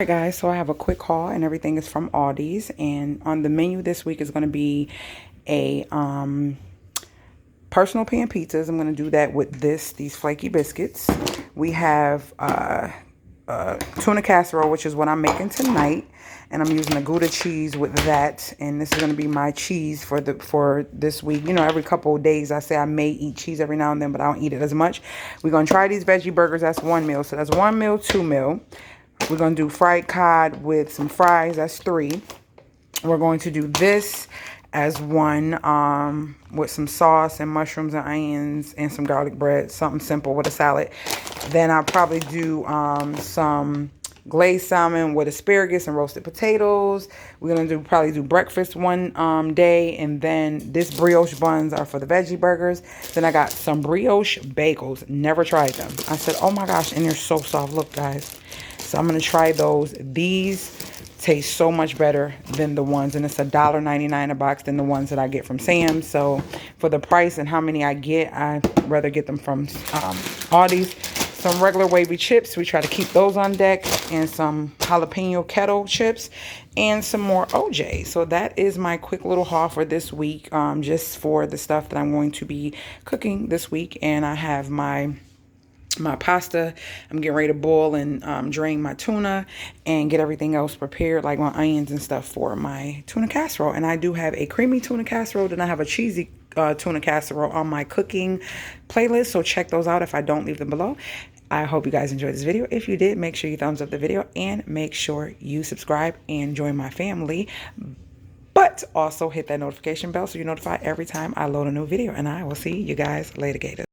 Hi guys, so I have a quick haul and everything is from Aldi's, and on the menu this week is going to be a personal pan pizzas. I'm going to do that with these flaky biscuits. We have tuna casserole, which is what I'm making tonight, and I'm using a Gouda cheese with that, and this is going to be my cheese for this week. You know, every couple of days I say I may eat cheese every now and then, but I don't eat it as much. We're going to try these veggie burgers. That's one meal, so that's 1 meal, 2 meal. We're going to do fried cod with some fries. That's 3. We're going to do this as 1 with some sauce and mushrooms and onions and some garlic bread. Something simple with a salad. Then I'll probably do some glazed salmon with asparagus and roasted potatoes. We're going to probably do breakfast one day. And then this brioche buns are for the veggie burgers. Then I got some brioche bagels. Never tried them. I said, oh my gosh, and they're so soft. Look, guys. So I'm going to try those. These taste so much better than the ones, and it's $1.99 a box than the ones that I get from Sam's. So for the price and how many I get, I'd rather get them from Aldi's. Some regular wavy chips. We try to keep those on deck, and some jalapeno kettle chips, and some more OJ. So that is my quick little haul for this week, just for the stuff that I'm going to be cooking this week. And I have my pasta. I'm getting ready to boil and drain my tuna and get everything else prepared, like my onions and stuff, for my tuna casserole. And I do have a creamy tuna casserole, then I have a cheesy tuna casserole on my cooking playlist, so check those out if I don't leave them below. I hope you guys enjoyed this video. If you did, make sure you thumbs up the video and make sure you subscribe and join my family. But also hit that notification bell so you're notified every time I load a new video. And I will see you guys later, gators.